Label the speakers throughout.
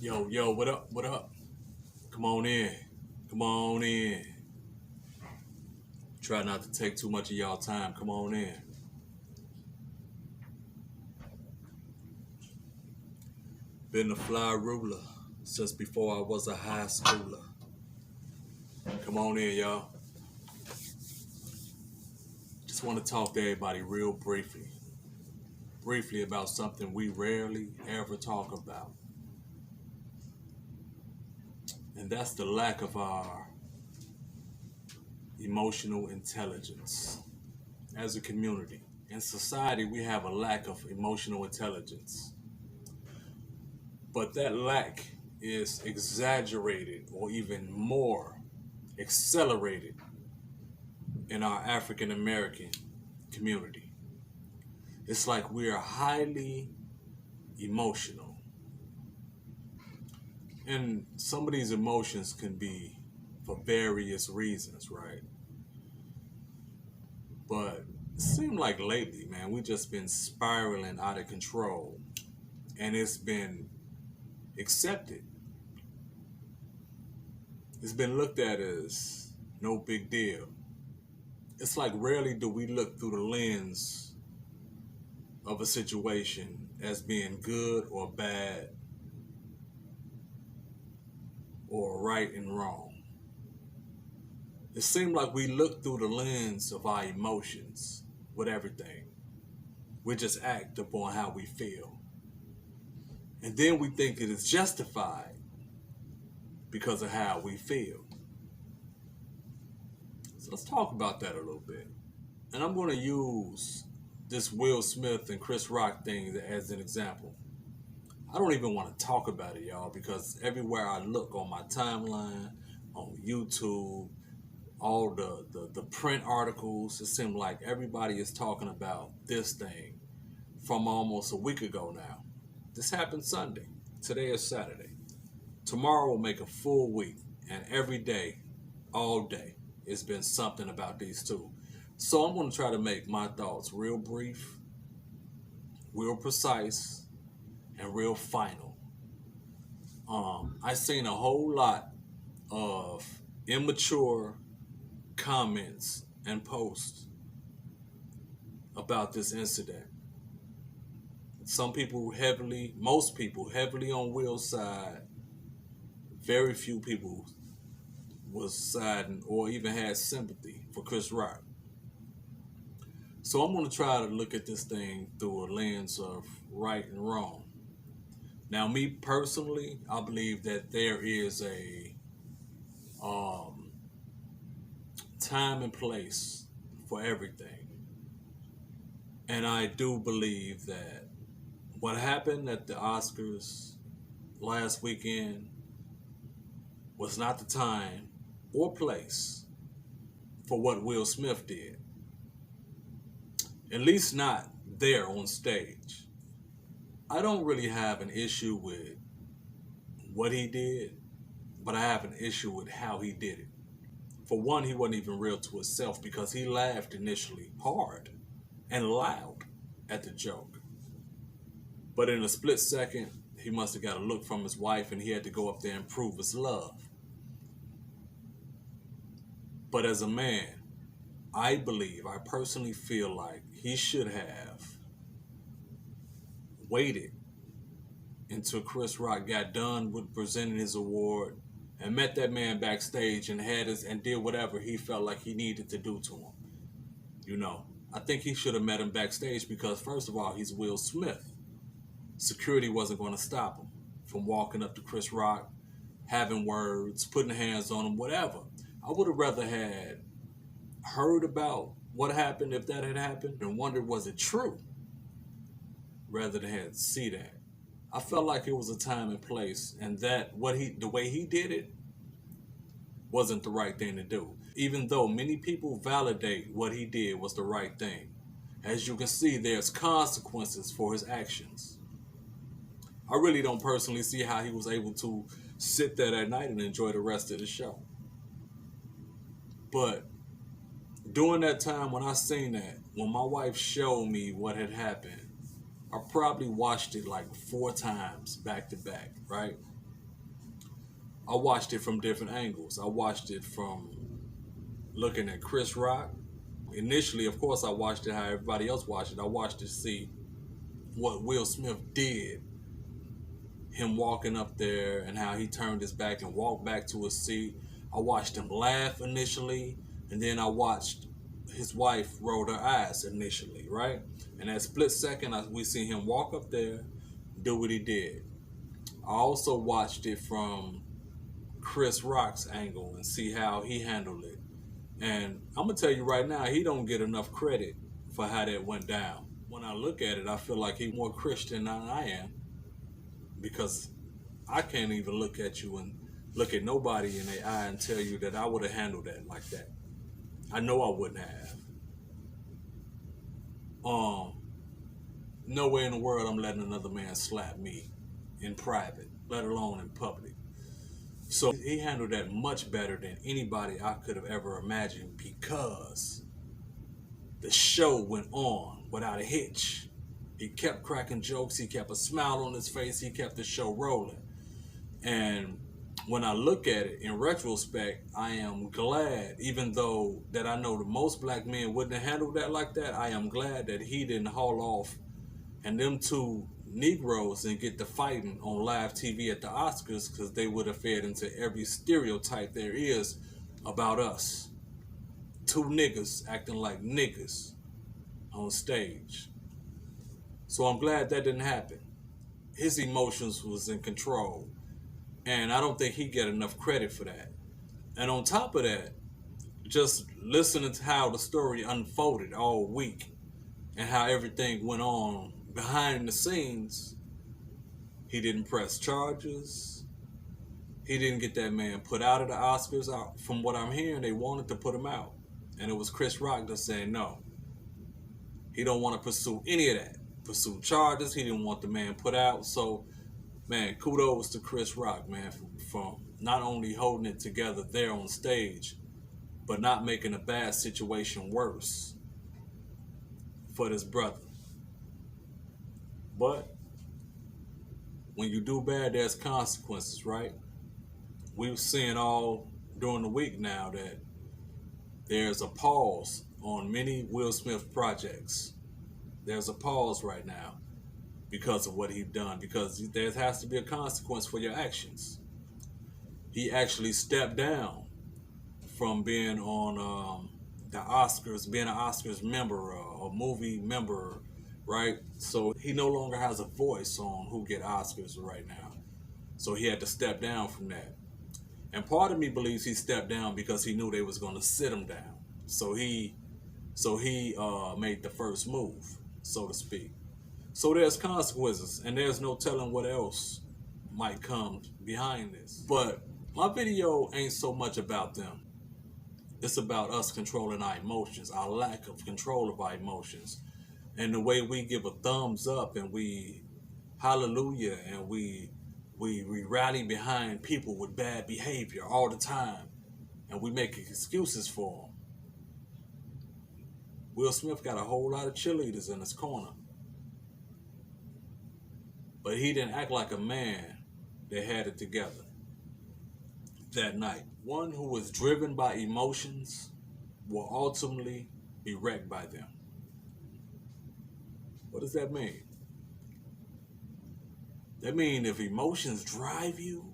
Speaker 1: Yo, yo, what up? What up? Come on in. Come on in. Try not to take too much of y'all time. Come on in. Been a fly ruler since before I was a high schooler. Come on in, y'all. Just want to talk to everybody real briefly. Briefly about something we rarely ever talk about. And that's the lack of our emotional intelligence as a community. In society, we have a lack of emotional intelligence. But that lack is exaggerated or even more accelerated in our African American community. It's like we are highly emotional. And some of these emotions can be for various reasons, right? But it seemed like lately, man, we just been spiraling out of control. And it's been accepted. It's been looked at as no big deal. It's like rarely do we look through the lens of a situation as being good or bad or right and wrong. It seems like we look through the lens of our emotions with everything. We just act upon how we feel. And then we think it is justified because of how we feel. So let's talk about that a little bit. And I'm going to use this Will Smith and Chris Rock thing as an example. I don't even want to talk about it, y'all, because everywhere I look on my timeline, on YouTube, all the print articles, it seems like everybody is talking about this thing from almost a week ago now. This happened Sunday. Today is Saturday. Tomorrow will make a full week, and every day, all day, it's been something about these two. So I'm going to try to make my thoughts real brief, real precise, and real final. I've seen a whole lot of immature comments and posts about this incident. Most people heavily on Will's side. Very few people was siding or even had sympathy for Chris Rock. So I'm going to try to look at this thing through a lens of right and wrong. Now, me personally, I believe that there is a time and place for everything. And I do believe that what happened at the Oscars last weekend was not the time or place for what Will Smith did. At least not there on stage. I don't really have an issue with what he did, but I have an issue with how he did it. For one, he wasn't even real to himself because he laughed initially hard and loud at the joke. But in a split second, he must have got a look from his wife and he had to go up there and prove his love. But as a man, I personally feel like he should have waited until Chris Rock got done with presenting his award and met that man backstage and did whatever he felt like he needed to do to him. You know, I think he should have met him backstage because first of all, he's Will Smith. Security wasn't going to stop him from walking up to Chris Rock, having words, putting hands on him, whatever. I would have rather had heard about what happened if that had happened and wondered was it true rather than had to see that. I felt like it was a time and place and that the way he did it wasn't the right thing to do. Even though many people validate what he did was the right thing. As you can see, there's consequences for his actions. I really don't personally see how he was able to sit there that night and enjoy the rest of the show. But during that time when I seen that, when my wife showed me what had happened, I probably watched it like 4 times back to back, right? I watched it from different angles. I watched it from looking at Chris Rock. Initially, of course, I watched it how everybody else watched it. I watched it to see what Will Smith did. Him walking up there and how he turned his back and walked back to his seat. I watched him laugh initially, and then I watched his wife roll her eyes initially, right? And that split second, we see him walk up there, do what he did. I also watched it from Chris Rock's angle and see how he handled it. And I'm gonna tell you right now, he don't get enough credit for how that went down. When I look at it, I feel like he's more Christian than I am, because I can't even look at you and look at nobody in their eye and tell you that I would have handled that like that. I know I wouldn't have. Nowhere in the world I'm letting another man slap me in private, let alone in public. So he handled that much better than anybody I could have ever imagined, because the show went on without a hitch. He kept cracking jokes. He kept a smile on his face. He kept the show rolling. And when I look at it in retrospect, I am glad, even though that I know that most black men wouldn't have handled that like that, I am glad that he didn't haul off and them two Negroes and get to fighting on live TV at the Oscars, because they would have fed into every stereotype there is about us. Two niggas acting like niggas on stage. So I'm glad that didn't happen. His emotions was in control, and I don't think he get enough credit for that. And on top of that, just listening to how the story unfolded all week and how everything went on behind the scenes, he didn't press charges. He didn't get that man put out of the Oscars. From what I'm hearing, they wanted to put him out. And it was Chris Rock that said no. He don't want to pursue any of that. Pursue charges. He didn't want the man put out. So, man, kudos to Chris Rock, man, from not only holding it together there on stage, but not making a bad situation worse for this brother. But when you do bad, there's consequences, right? We've seen all during the week now that there's a pause on many Will Smith projects. There's a pause right now because of what he's done, because there has to be a consequence for your actions. He actually stepped down from being on the Oscars, being an Oscars member, a movie member, right? So he no longer has a voice on who get Oscars right now. So he had to step down from that. And part of me believes he stepped down because he knew they was going to sit him down. So he made the first move, so to speak. So there's consequences, and there's no telling what else might come behind this. But my video ain't so much about them. It's about us controlling our emotions, our lack of control of our emotions. And the way we give a thumbs up and we hallelujah and we rally behind people with bad behavior all the time, and we make excuses for them. Will Smith got a whole lot of cheerleaders in his corner, but he didn't act like a man that had it together that night. One who is driven by emotions will ultimately be wrecked by them. What does that mean? That means if emotions drive you,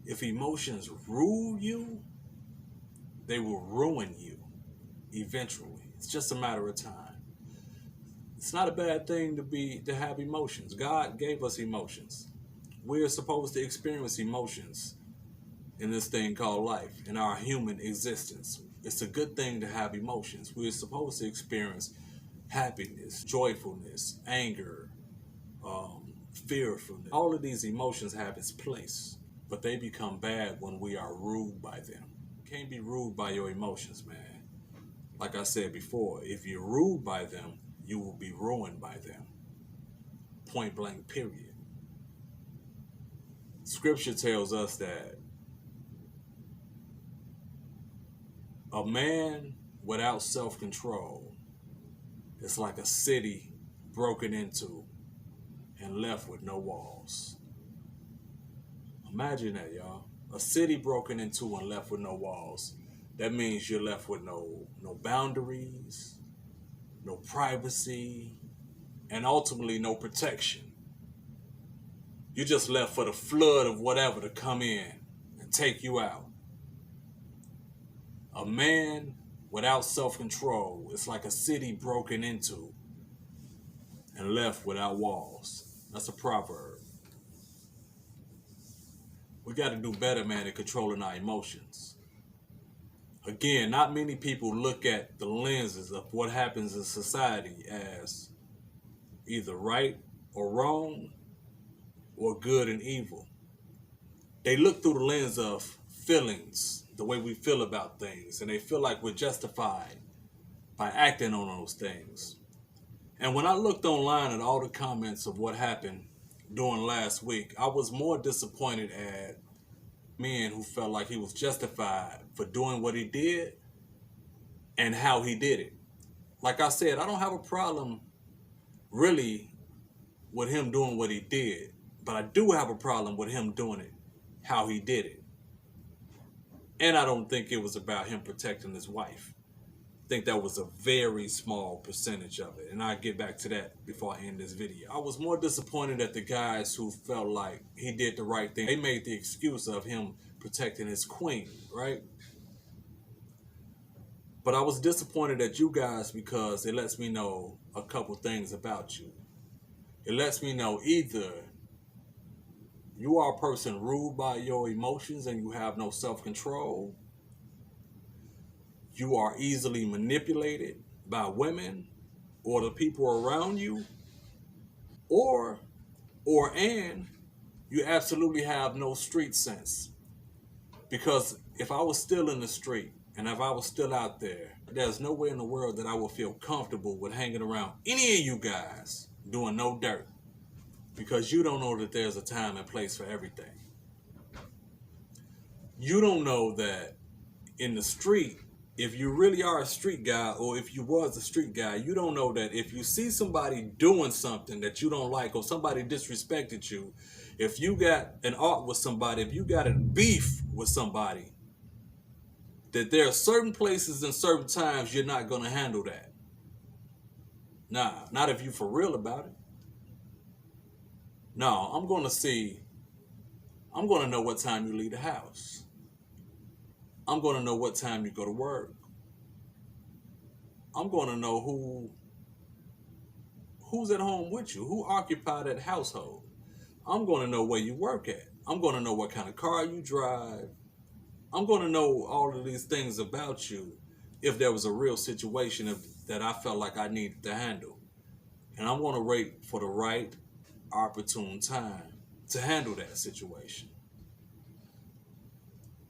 Speaker 1: if emotions rule you, they will ruin you eventually. It's just a matter of time. It's not a bad thing to have emotions. God gave us emotions. We're supposed to experience emotions in this thing called life, in our human existence. It's a good thing to have emotions. We're supposed to experience happiness, joyfulness, anger, fearfulness. All of these emotions have its place, but they become bad when we are ruled by them. You can't be ruled by your emotions, man. Like I said before, if you're ruled by them, you will be ruined by them. Point blank, period. Scripture tells us that a man without self-control is like a city broken into and left with no walls. Imagine that, y'all. A city broken into and left with no walls. That means you're left with no boundaries, no privacy, and ultimately no protection. You're just left for the flood of whatever to come in and take you out. A man without self-control is like a city broken into and left without walls. That's a proverb. We got to do better, man, at controlling our emotions. Again, not many people look at the lenses of what happens in society as either right or wrong or good and evil. They look through the lens of feelings, the way we feel about things, and they feel like we're justified by acting on those things. And when I looked online at all the comments of what happened during last week, I was more disappointed at men who felt like he was justified for doing what he did and how he did it. Like I said, I don't have a problem really with him doing what he did, but I do have a problem with him doing it how he did it. And I don't think it was about him protecting his wife. I think that was a very small percentage of it. And I'll get back to that before I end this video. I was more disappointed at the guys who felt like he did the right thing. They made the excuse of him protecting his queen, right? But I was disappointed at you guys because it lets me know a couple things about you. It lets me know either you are a person ruled by your emotions and you have no self-control. You are easily manipulated by women or the people around you, and you absolutely have no street sense. Because if I was still in the street and if I was still out there, there's no way in the world that I would feel comfortable with hanging around any of you guys doing no dirt. Because you don't know that there's a time and place for everything. You don't know that in the street, if you really are a street guy, or if you was a street guy, you don't know that if you see somebody doing something that you don't like, or somebody disrespected you, if you got an art with somebody, if you got a beef with somebody, that there are certain places and certain times you're not going to handle that. Nah, not if you for real about it. No, I'm going to know what time you leave the house. I'm going to know what time you go to work. I'm going to know who's at home with you, who occupied that household. I'm going to know where you work at. I'm going to know what kind of car you drive. I'm going to know all of these things about you if there was a real situation that I felt like I needed to handle. And I'm going to wait for the right opportune time to handle that situation.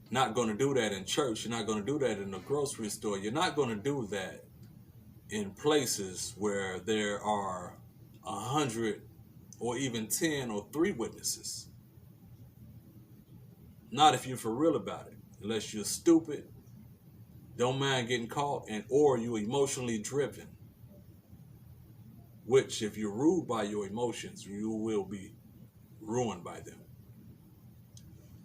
Speaker 1: Not going to do that in church. You're not going to do that in the grocery store. You're not going to do that in places where there are 100 or even 10 or 3 witnesses. Not if you're for real about it. Unless you're stupid, don't mind getting caught, or you're emotionally driven. Which, if you're ruled by your emotions, you will be ruined by them.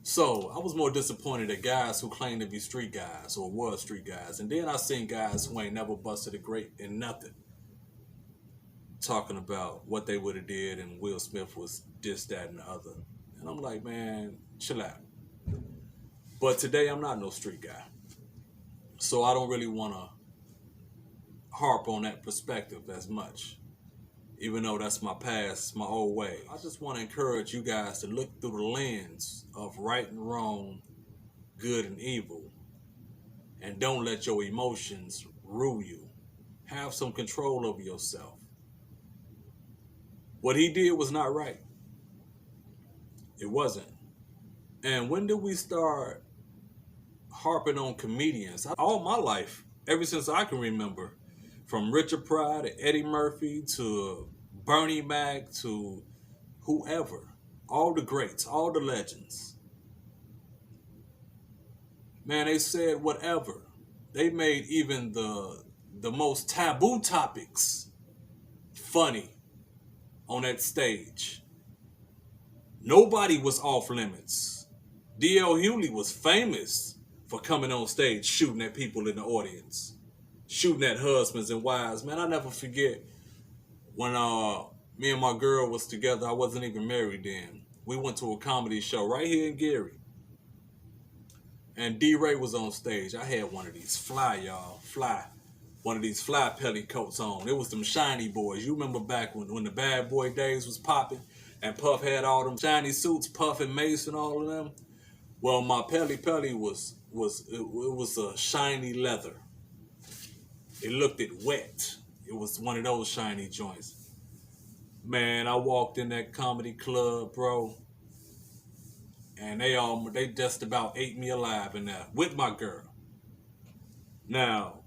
Speaker 1: So, I was more disappointed at guys who claim to be street guys or was street guys. And then I seen guys who ain't never busted a grape in nothing, talking about what they would have did and Will Smith was this, that, and the other. And I'm like, man, chill out. But today I'm not no street guy. So I don't really want to harp on that perspective as much. Even though that's my past, my old way. I just want to encourage you guys to look through the lens of right and wrong, good and evil. And don't let your emotions rule you. Have some control over yourself. What he did was not right. It wasn't. And when did we start harping on comedians? All my life, ever since I can remember, from Richard Pryor to Eddie Murphy to Bernie Mac to whoever, all the greats, all the legends. Man, they said whatever. They made even the most taboo topics funny on that stage. Nobody was off limits. D.L. Hewley was famous for coming on stage shooting at people in the audience, shooting at husbands and wives. Man, I never forget when me and my girl was together. I wasn't even married then. We went to a comedy show right here in Gary. And D-Ray was on stage. I had one of these fly pelly coats on. It was them shiny boys. You remember back when the bad boy days was popping and Puff had all them shiny suits, Puff and Mace and all of them? Well, my pelly was a shiny leather. It looked wet. It was one of those shiny joints. Man, I walked in that comedy club, bro, and they just about ate me alive in there with my girl. Now,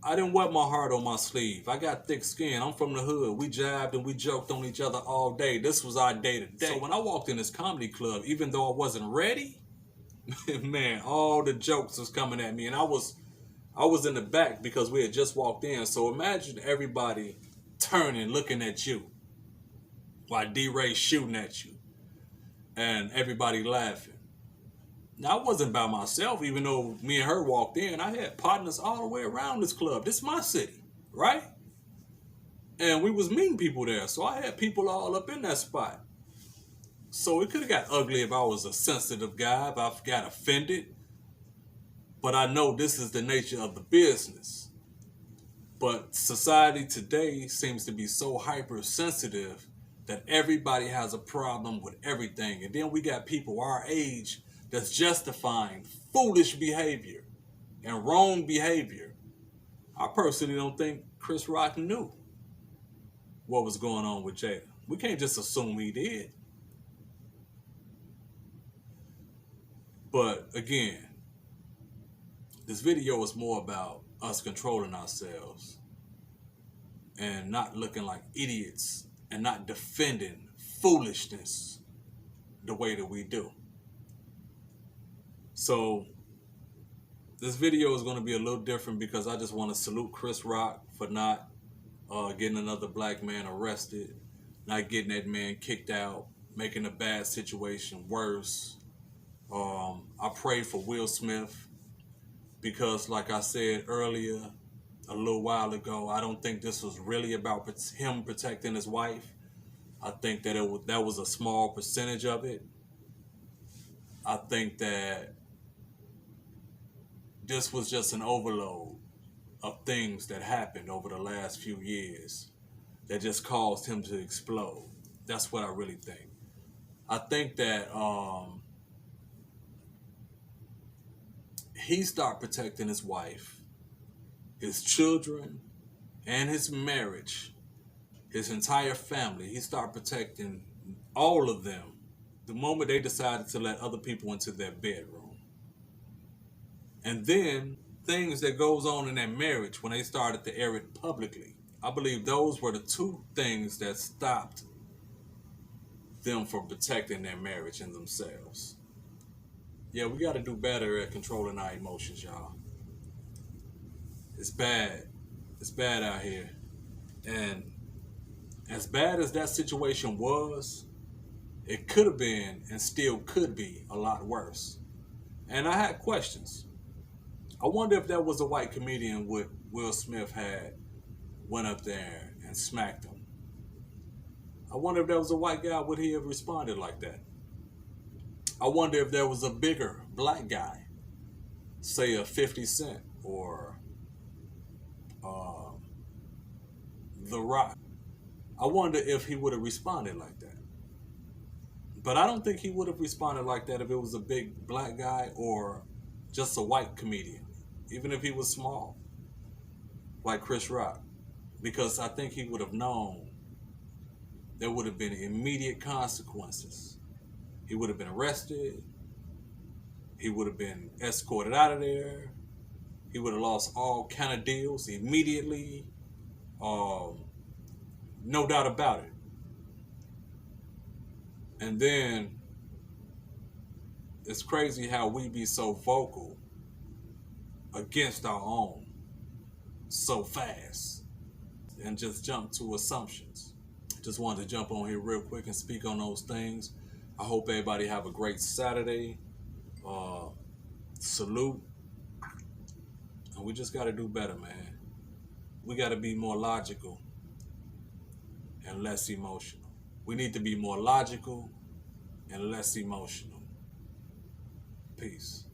Speaker 1: I didn't wear my heart on my sleeve. I got thick skin. I'm from the hood. We jabbed and we joked on each other all day. This was our day to day. So when I walked in this comedy club, even though I wasn't ready, man, all the jokes was coming at me. And I was in the back because we had just walked in. So imagine everybody turning, looking at you while D-Ray shooting at you and everybody laughing. Now, I wasn't by myself, even though me and her walked in. I had partners all the way around this club. This is my city, right? And we was meeting people there. So I had people all up in that spot. So it could have got ugly if I was a sensitive guy, if I got offended. But I know this is the nature of the business. But society today seems to be so hypersensitive that everybody has a problem with everything. And then we got people our age that's justifying foolish behavior and wrong behavior. I personally don't think Chris Rock knew what was going on with Jada. We can't just assume he did. But again, this video is more about us controlling ourselves and not looking like idiots and not defending foolishness the way that we do. So this video is going to be a little different because I just want to salute Chris Rock for not getting another black man arrested, not getting that man kicked out, making a bad situation worse. I pray for Will Smith because, like I said earlier, a little while ago, I don't think this was really about him protecting his wife. I think that that was a small percentage of it. I think that this was just an overload of things that happened over the last few years that just caused him to explode. That's what I really think. I think that he started protecting his wife, his children, and his marriage, his entire family. He started protecting all of them the moment they decided to let other people into their bedroom. And then things that goes on in that marriage when they started to air it publicly. I believe those were the two things that stopped them from protecting their marriage and themselves. Yeah, we got to do better at controlling our emotions, y'all. It's bad. It's bad out here. And as bad as that situation was, it could have been and still could be a lot worse. And I had questions. I wonder if that was a white comedian would Will Smith had went up there and smacked him. I wonder if that was a white guy, would he have responded like that? I wonder if there was a bigger black guy, say a 50 Cent or The Rock. I wonder if he would have responded like that. But I don't think he would have responded like that if it was a big black guy or just a white comedian, even if he was small, like Chris Rock. Because I think he would have known there would have been immediate consequences. He would have been arrested. He would have been escorted out of there. He would have lost all kind of deals immediately. No doubt about it. And then it's crazy how we be so vocal against our own so fast and just jump to assumptions. Just wanted to jump on here real quick and speak on those things. I hope everybody have a great Saturday. Salute. And we just got to do better, man. We got to be more logical and less emotional. We need to be more logical and less emotional. Peace.